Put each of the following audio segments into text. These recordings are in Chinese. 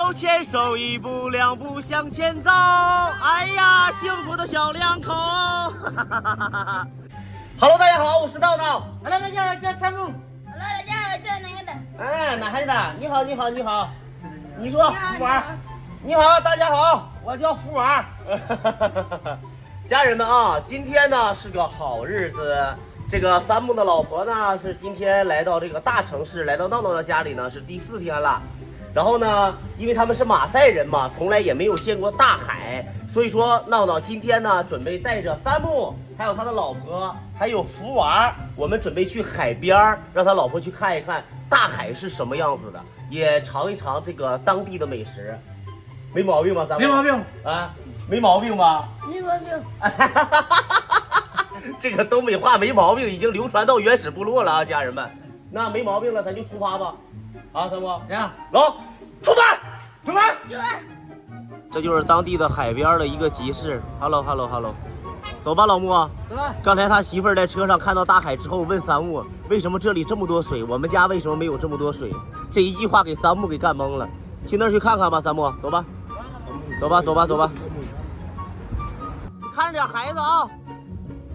手牵手，一步两步向前走。哎呀，幸福的小两口。Hello， 大家好，我是闹闹。Hello， 大家好，我叫三木。Hello， 大家好，我叫哪个的？哎，哪孩子？你好，你好，你好。你说，福娃。你好，大家好，我叫福娃。家人们啊，今天呢是个好日子。这个三木的老婆呢是今天来到这个大城市，来到闹闹的家里呢是第4天了。然后呢，因为他们是马赛人嘛，从来也没有见过大海，所以说闹闹今天呢准备带着三木，还有他的老婆，还有福娃，我们准备去海边，让他老婆去看一看大海是什么样子的，也尝一尝这个当地的美食，没毛病吧？三木？没毛病啊，没毛病吧？没毛病。这个东北话没毛病已经流传到原始部落了啊，家人们，那没毛病了，咱就出发吧。啊，三木，呀，走，出发，出发。这就是当地的海边的一个集市。Hello， 走吧，老木。走吧。刚才他媳妇儿在车上看到大海之后，问三木为什么这里这么多水，我们家为什么没有这么多水？这一句话给三木给干懵了。去那儿去看看吧，三木，走吧，走吧。看着点孩子啊，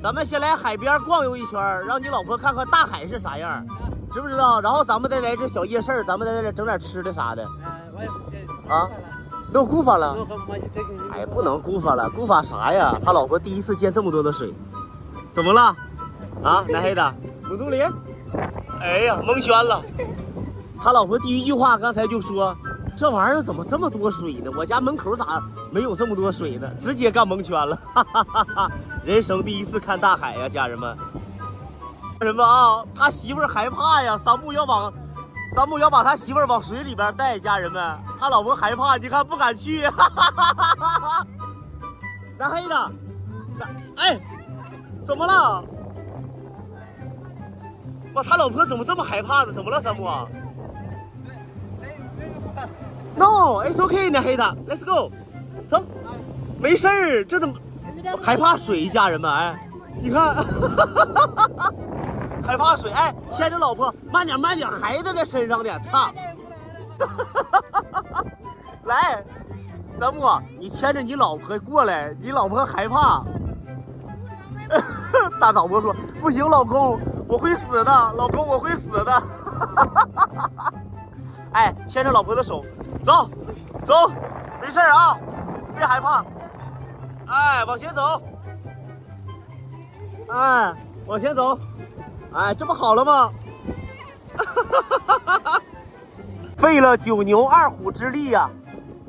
咱们先来海边逛悠一圈，让你老婆看看大海是啥样。知不知道？然后咱们再来这小夜市，咱们在这整点吃的啥的。啊，都孤发了。哎，不能孤发了，孤发啥呀？他老婆第一次见这么多的水，怎么了？啊，男孩子，母杜林？哎呀，蒙圈了。他老婆第一句话刚才就说：“这玩意儿怎么这么多水呢？我家门口咋没有这么多水呢？”直接干蒙圈了。哈哈哈哈！人生第一次看大海呀，家人们。家人们啊，他媳妇儿害怕呀，三木要把他媳妇儿往水里边带，家人们，他老婆害怕，你看不敢去。男黑的，哎，怎么了？哇，他老婆怎么这么害怕呢？怎么了，三木？No, it's okay， 男黑的 ，Let's go， 走，没事儿，这怎么害怕水？家人们，哎，你看。害怕水，哎，牵着老婆，慢点，孩子在身上呢，差。来，三木，你牵着你老婆过来，你老婆害怕。大导播说不行，老公，我会死的，老公，我会死的。哎，牵着老婆的手，走，没事啊，别害怕。哎，往前走。哎，往前走。哎，这不好了吗？费了9牛2虎之力呀，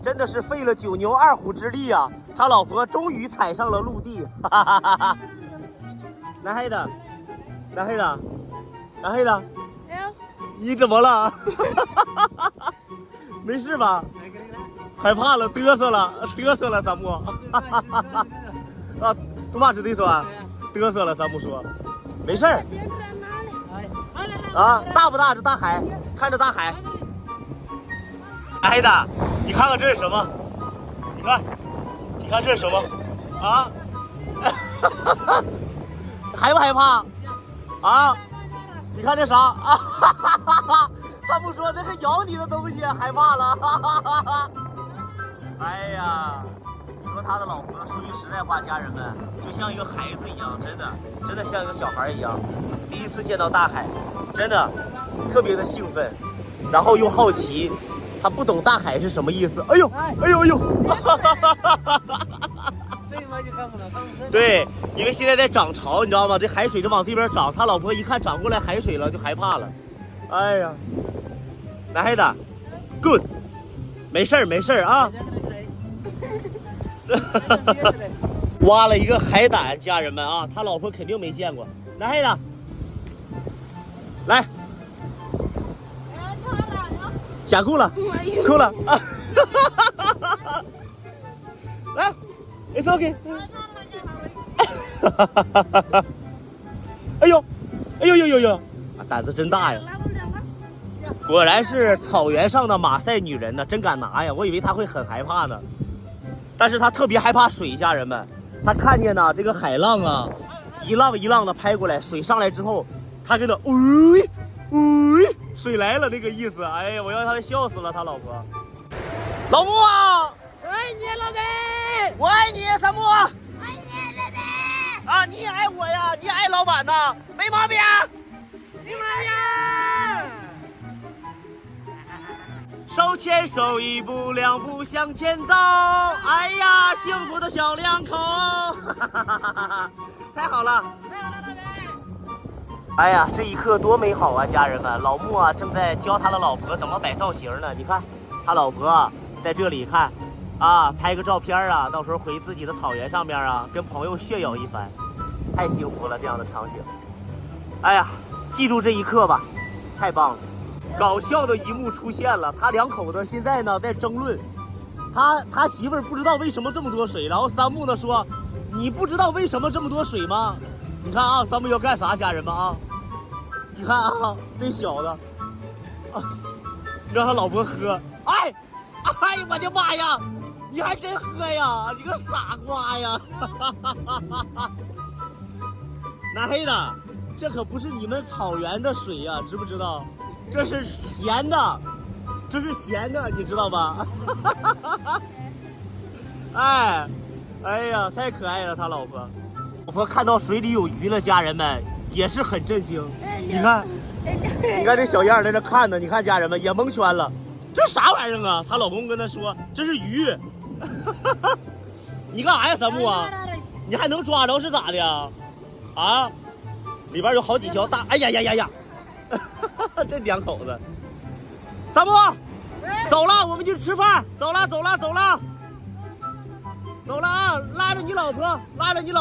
真的是费了9牛2虎之力呀！他老婆终于踩上了陆地。男孩子，你怎么了？没事吧？害怕了，嘚瑟了，三木。啊，多马指对说，嘚瑟了，三木说，没事儿。啊，大不大？这大海，看着大海。孩子，你看看这是什么？你看这是什么？啊？害不害怕？啊？你看这啥？啊！他不说那是咬你的东西，害怕了。哎呀，你说他的老婆，说句实在话，家人们，就像一个孩子一样，真的像一个小孩一样。第一次见到大海，真的特别的兴奋，然后又好奇，他不懂大海是什么意思。哎呦！对，因为现在在涨潮，你知道吗？这海水就往这边涨，他老婆一看涨过来海水了，就害怕了。哎呀，男孩子 ，good， 没事儿啊。挖了一个海胆，家人们啊，他老婆肯定没见过。男孩子。来，假哭了，啊！来 ，it's okay。哎呦，胆子真大呀！果然是草原上的马赛女人呢，真敢拿呀！我以为她会很害怕呢，但是她特别害怕水，家人们。她看见呢这个海浪啊，一浪一浪的拍过来，水上来之后。他跟他，水来了那个意思，哎呀，我要他笑死了，他老婆。老穆啊，我爱你，老板。我爱你，三木。爱你，老板。啊，你也爱我呀，你也爱老板呐，没毛病。没毛病。手牵手，一步两步向前走。哎呀，幸福的小两口，太好了！哎呀，这一刻多美好啊，家人们！老穆啊，正在教他的老婆怎么摆造型呢。你看，他老婆在这里看，啊，拍个照片啊，到时候回自己的草原上面啊，跟朋友炫耀一番，太幸福了，这样的场景。哎呀，记住这一刻吧，太棒了！搞笑的一幕出现了，他两口子现在呢在争论，他媳妇儿不知道为什么这么多水，然后三木呢说，你不知道为什么这么多水吗？你看啊，三木要干啥，家人们啊？你看啊，这小子啊，让他老婆喝，哎呀，我的妈呀，你还真喝呀？你个傻瓜呀！拿黑的，这可不是你们草原的水呀，知不知道？这是咸的，这是咸的，你知道吧？哎呀，太可爱了，他老婆。老婆看到水里有鱼了，家人们也是很震惊。你看这小样在这看呢，你看家人们也蒙圈了，这啥玩意儿啊？她老公跟她说这是鱼。你干啥呀，三木啊？你还能抓着是咋的呀？啊，里边有好几条大，哎呀！这两口子，三木，走了，我们去吃饭，走了啊！拉着你老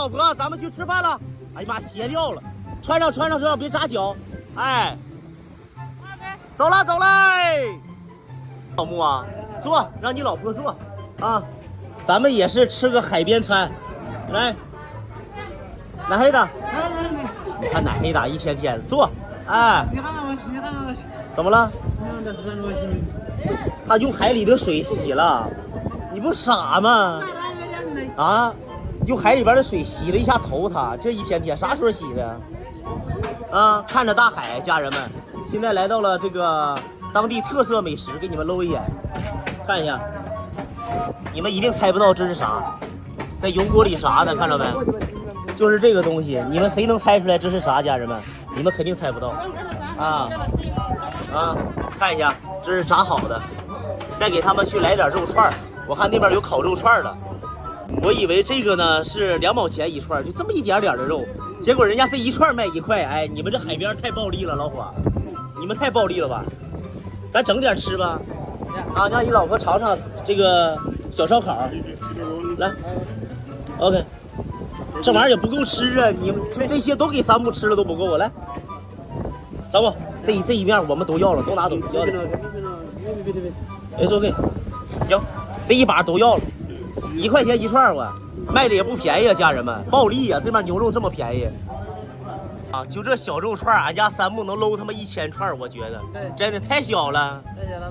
婆，咱们去吃饭了。哎呀妈，鞋掉了，穿上，别扎脚。哎，走了。老木啊，坐，让你老婆坐啊。咱们也是吃个海边餐，来，奶黑的，你看奶黑的一天天坐。哎，你看我，怎么了？他用海里的水洗了，你不傻吗？啊，用海里边的水洗了一下头，他这一天天啥时候洗的？啊，看着大海，家人们，现在来到了这个当地特色美食，给你们搂一眼，看一下，你们一定猜不到这是啥，在油锅里炸的，看着没？就是这个东西，你们谁能猜出来这是啥？家人们，你们肯定猜不到。啊，看一下，这是炸好的，再给他们去来点肉串，我看那边有烤肉串的。我以为这个呢是2毛钱一串，就这么一点点的肉，结果人家这一串卖1块。哎，你们这海边太暴利了，老伙，你们太暴利了吧？咱整点吃吧。啊，让你老婆尝尝这个小烧烤，来 ，OK。这玩意儿也不够吃啊！你这些都给三木吃了都不够啊！来，三木，这一面我们都要了，都拿走，要的。OK，行，这一把都要了，1块钱一串我，卖的也不便宜啊，家人们，暴利啊！这边牛肉这么便宜啊！就这小肉串，俺家三木能搂他妈1000串，我觉得真的太小了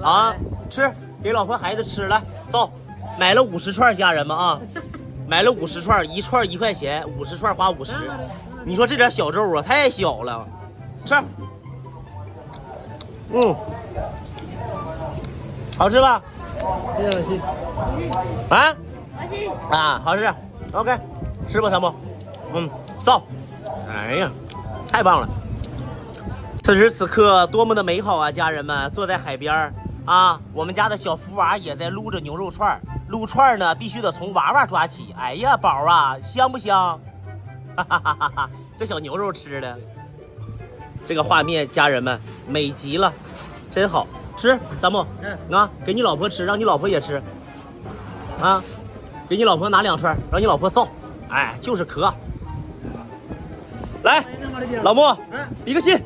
啊！吃，给老婆孩子吃，来，走，买了50串，家人们啊！买了50串，一串1块钱，50串花50。你说这点小肉啊，太小了，吃。好吃吧？啊？啊，好吃。OK， 吃吧，三木。走。哎呀，太棒了！此时此刻多么的美好啊，家人们，坐在海边啊，我们家的小福娃也在撸着牛肉串。撸串呢，必须得从娃娃抓起。哎呀，宝啊，香不香？哈哈哈哈！这小牛肉吃的，这个画面，家人们美极了，真好吃。三木，啊，给你老婆吃，让你老婆也吃。啊，给你老婆拿2串，让你老婆造。哎，就是渴。来，老木，比个心。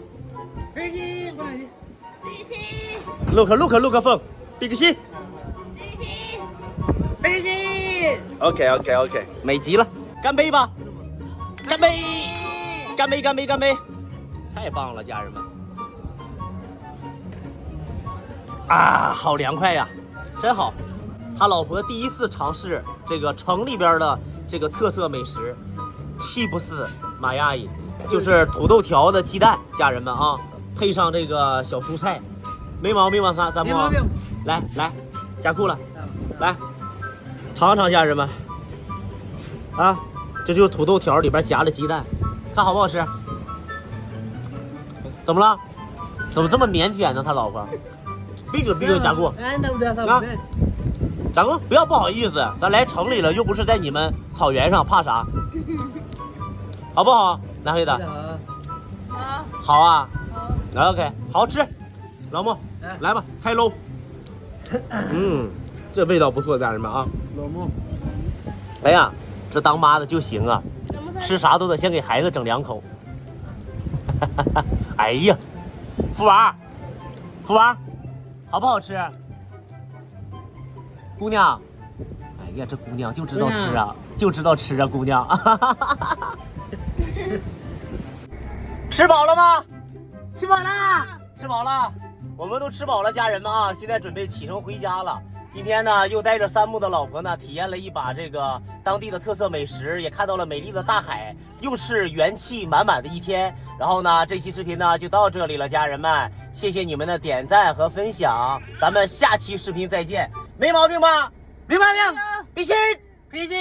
Look 凤，比个心。OK， 美极了，干杯吧！干杯！太棒了，家人们！啊，好凉快呀，真好。他老婆第一次尝试这个城里边的这个特色美食，气不死马亚伊，就是土豆条的鸡蛋，家人们啊，配上这个小蔬菜，没毛病吧？三木，来，加裤了，来尝尝，家人们。啊，这就是土豆条里边夹了鸡蛋，看好不好吃？怎么了？怎么这么腼腆呢？他老婆。闭嘴，贾姑。啊，贾姑，不要不好意思，咱来城里了，又不是在你们草原上，怕啥？好不好？南黑的。好啊。好。OK， 好吃。老莫，来吧，开搂。这味道不错，家人们啊。老莫。哎呀，这当妈的就行啊，吃啥都得先给孩子整2口。哎呀，福娃，好不好吃？姑娘，哎呀，这姑娘就知道吃啊，就知道吃啊，姑娘。吃饱了吗？吃饱了，吃饱了，我们都吃饱了，家人们啊，现在准备启程回家了。今天呢，又带着3木的老婆呢，体验了一把这个当地的特色美食，也看到了美丽的大海，又是元气满满的一天。然后呢，这期视频呢就到这里了，家人们，谢谢你们的点赞和分享，咱们下期视频再见，没毛病吧？没毛病，比心。脾气。